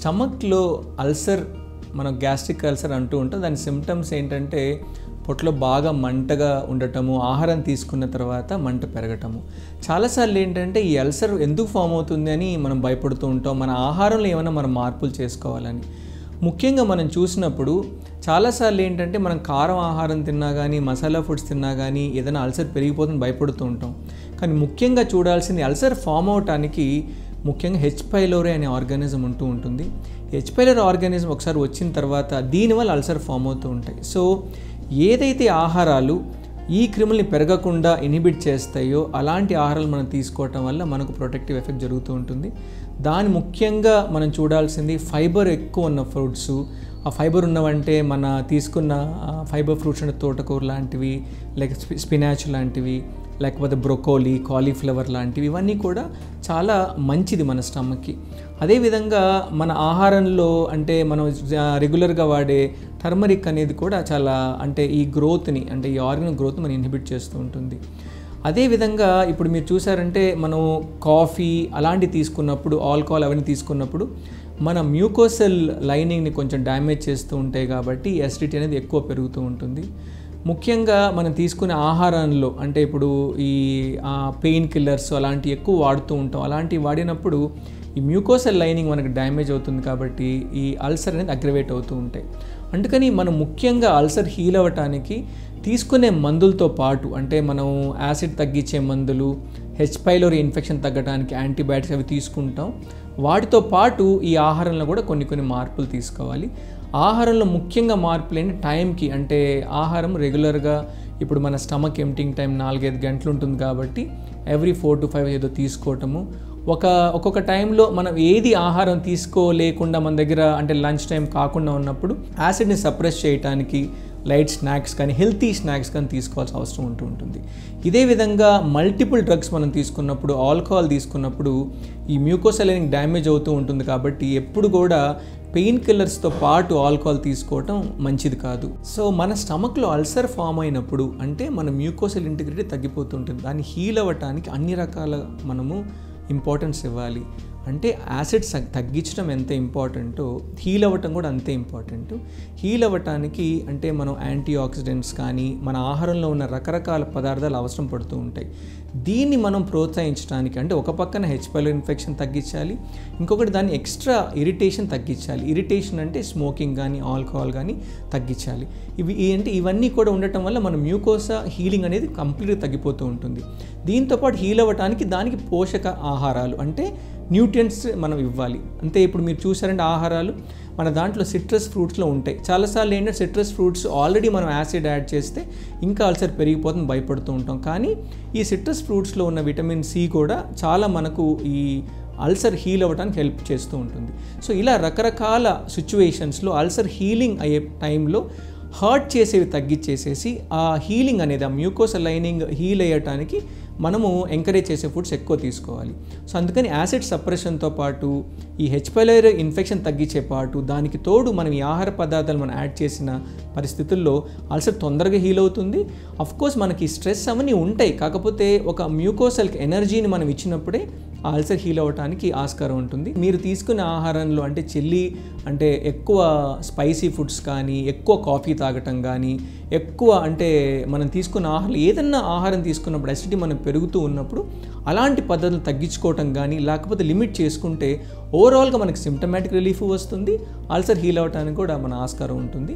స్టమక్లో ulcer మనం gastric ulcer అంటూ ఉంటాం. దాని సిమ్టమ్స్ ఏంటంటే పొట్టలో బాగా మంటగా ఉండటము, ఆహారం తీసుకున్న తర్వాత మంట పెరగటము. చాలాసార్లు ఏంటంటే ఈ అల్సర్ ఎందుకు ఫామ్ అవుతుంది అని మనం భయపడుతూ ఉంటాం, మన ఆహారంలో ఏమైనా మనం మార్పులు చేసుకోవాలని. ముఖ్యంగా మనం చూసినప్పుడు చాలాసార్లు ఏంటంటే మనం కారం ఆహారం తిన్నా కానీ, మసాలా ఫుడ్స్ తిన్నా కానీ ఏదైనా అల్సర్ పెరిగిపోతుందని భయపడుతూ ఉంటాం. కానీ ముఖ్యంగా చూడాల్సింది అల్సర్ ఫామ్ అవటానికి ముఖ్యంగా హెచ్ పైలోరీ అనే ఆర్గానిజం ఉంటూ ఉంటుంది. హెచ్ పైలోరీ ఆర్గానిజం ఒకసారి వచ్చిన తర్వాత దీనివల్ల అల్సర్ ఫామ్ అవుతూ ఉంటాయి. సో ఏదైతే ఆహారాలు ఈ క్రిముల్ని పెరగకుండా ఇన్హిబిట్ చేస్తాయో అలాంటి ఆహారాలు మనం తీసుకోవటం వల్ల మనకు ప్రొటెక్టివ్ ఎఫెక్ట్ జరుగుతూ ఉంటుంది. దాని ముఖ్యంగా మనం చూడాల్సింది ఫైబర్ ఎక్కువ ఉన్న ఫ్రూట్స్. ఆ ఫైబర్ ఉన్నవంటే మన తీసుకున్న ఫైబర్ ఫ్రూట్స్ అంటే తోటకూర లాంటివి, లేక స్పినాచ్ లాంటివి, లేకపోతే బ్రొకోలీ, కాలీఫ్లవర్ లాంటివి, ఇవన్నీ కూడా చాలా మంచిది మన స్టమక్కి. అదేవిధంగా మన ఆహారంలో అంటే మనం రెగ్యులర్గా వాడే టర్మరిక్ అనేది కూడా చాలా అంటే ఈ గ్రోత్ని అంటే ఈ ఆర్గన్ గ్రోత్ని మనం ఇన్హిబిట్ చేస్తూ ఉంటుంది. అదేవిధంగా ఇప్పుడు మీరు చూసారంటే మనం కాఫీ అలాంటివి తీసుకున్నప్పుడు, ఆల్కహాల్ అవన్నీ తీసుకున్నప్పుడు మన మ్యూకోసెల్ లైనింగ్ని కొంచెం డ్యామేజ్ చేస్తూ ఉంటాయి కాబట్టి యాసిడిటీ అనేది ఎక్కువ పెరుగుతూ ఉంటుంది. ముఖ్యంగా మనం తీసుకునే ఆహారంలో అంటే ఇప్పుడు ఈ పెయిన్ కిల్లర్స్ అలాంటివి ఎక్కువ వాడుతూ ఉంటాం. అలాంటివి వాడినప్పుడు ఈ మ్యూకోసెల్ లైనింగ్ మనకు డ్యామేజ్ అవుతుంది కాబట్టి ఈ అల్సర్ అనేది అగ్రవేట్ అవుతూ ఉంటాయి. అందుకని మనం ముఖ్యంగా అల్సర్ హీల్ అవ్వటానికి తీసుకునే మందులతో పాటు అంటే మనం యాసిడ్ తగ్గించే మందులు, హెచ్ పైలోరీ ఇన్ఫెక్షన్ తగ్గడానికి యాంటీబయాటిక్స్ అవి తీసుకుంటాం. వాటితో పాటు ఈ ఆహారంలో కూడా కొన్ని మార్పులు తీసుకోవాలి. ఆహారంలో ముఖ్యంగా మార్పులు ఏంటి, టైంకి అంటే ఆహారం రెగ్యులర్గా ఇప్పుడు మన స్టమక్ ఎంప్టింగ్ టైం 4-5 గంటలు ఉంటుంది కాబట్టి ఎవ్రీ 4 to 5 ఏదో తీసుకోవటము. ఒక్కొక్క టైంలో మనం ఏది ఆహారం తీసుకోలేకుండా మన దగ్గర అంటే లంచ్ టైం కాకుండా ఉన్నప్పుడు యాసిడ్ని సప్రెస్ చేయడానికి లైట్ స్నాక్స్ కానీ, హెల్తీ స్నాక్స్ కానీ తీసుకోవాల్సిన అవసరం ఉంటుంది. ఇదే విధంగా మల్టిపుల్ డ్రగ్స్ మనం తీసుకున్నప్పుడు, ఆల్కహాల్ తీసుకున్నప్పుడు ఈ మ్యూకోసెల్ లైనింగ్ డ్యామేజ్ అవుతూ ఉంటుంది కాబట్టి ఎప్పుడు కూడా పెయిన్ కిల్లర్స్తో పాటు ఆల్కహాల్ తీసుకోవటం మంచిది కాదు. సో మన స్టమక్లో అల్సర్ ఫామ్ అయినప్పుడు అంటే మన మ్యూకోసెల్ ఇంటిగ్రిటీ తగ్గిపోతుంటుంది. దాన్ని హీల్ అవ్వటానికి అన్ని రకాల మనము ఇంపార్టెన్స్ ఇవ్వాలి. అంటే యాసిడ్స్ తగ్గించడం ఎంత ఇంపార్టెంటో హీల్ అవ్వటం కూడా అంతే ఇంపార్టెంట్. హీల్ అవ్వటానికి అంటే మనం యాంటీ ఆక్సిడెంట్స్ కానీ మన ఆహారంలో ఉన్న రకరకాల పదార్థాలు అవసరం పడుతూ ఉంటాయి. దీన్ని మనం ప్రోత్సహించడానికి అంటే ఒక పక్కన హెచ్ పైలోరీ ఇన్ఫెక్షన్ తగ్గించాలి, ఇంకొకటి దాన్ని ఎక్స్ట్రా ఇరిటేషన్ తగ్గించాలి. ఇరిటేషన్ అంటే స్మోకింగ్ కానీ, ఆల్కహాల్ కానీ తగ్గించాలి. ఇవన్నీ కూడా ఉండటం వల్ల మన మ్యూకోసా హీలింగ్ అనేది కంప్లీట్గా తగ్గిపోతూ ఉంటుంది. దీంతోపాటు హీల్ అవ్వటానికి దానికి పోషక ఆహారాలు అంటే న్యూట్రియంట్స్ మనం ఇవ్వాలి. అంతే ఇప్పుడు మీరు చూసారంటే ఆహారాలు మన దాంట్లో సిట్రస్ ఫ్రూట్స్లో ఉంటాయి. చాలాసార్లు ఏంటంటే సిట్రస్ ఫ్రూట్స్ ఆల్రెడీ మనం యాసిడ్ యాడ్ చేస్తే ఇంకా అల్సర్ పెరిగిపోతుంది భయపడుతూ ఉంటాం. కానీ ఈ సిట్రస్ ఫ్రూట్స్లో ఉన్న విటమిన్ సి కూడా చాలా మనకు ఈ అల్సర్ హీల్ అవ్వడానికి హెల్ప్ చేస్తూ ఉంటుంది. సో ఇలా రకరకాల సిచ్యువేషన్స్లో అల్సర్ హీలింగ్ అయ్యే టైంలో హర్ట్ చేసేవి తగ్గించేసేసి ఆ హీలింగ్ అనేది ఆ మ్యూకోసల్ లైనింగ్ హీల్ అయ్యటానికి మనము ఎంకరేజ్ చేసే ఫుడ్స్ ఎక్కువ తీసుకోవాలి. సో అందుకని యాసిడ్ సప్రెషన్తో పాటు ఈ హెచ్ పైలోరీ ఇన్ఫెక్షన్ తగ్గించే పాటు దానికి తోడు మనం ఈ ఆహార పదార్థాలు మనం యాడ్ చేసిన పరిస్థితుల్లో అల్సర్ తొందరగా హీల్ అవుతుంది. అఫ్కోర్స్ మనకి స్ట్రెస్ అవన్నీ ఉంటాయి, కాకపోతే ఒక మ్యూకోసల్కి ఎనర్జీని మనం ఇచ్చినప్పుడే ఆ అల్సర్ హీల్ అవ్వడానికి ఆస్కారం ఉంటుంది. మీరు తీసుకునే ఆహారంలో అంటే చిల్లీ అంటే ఎక్కువ స్పైసీ ఫుడ్స్ కానీ, ఎక్కువ కాఫీ తాగటం కానీ, ఎక్కువ అంటే మనం తీసుకున్న ఆహారం ఏదన్నా ఆహారం తీసుకున్నప్పుడు అసిడిటీ మనం పెరుగుతూ ఉన్నప్పుడు అలాంటి పద్ధతులు తగ్గించుకోవటం కానీ లేకపోతే లిమిట్ చేసుకుంటే ఓవరాల్గా మనకి సిమ్టమాటిక్ రిలీఫ్ వస్తుంది, అల్సర్ హీల్ అవ్వడానికి కూడా మన ఆస్కారం ఉంటుంది.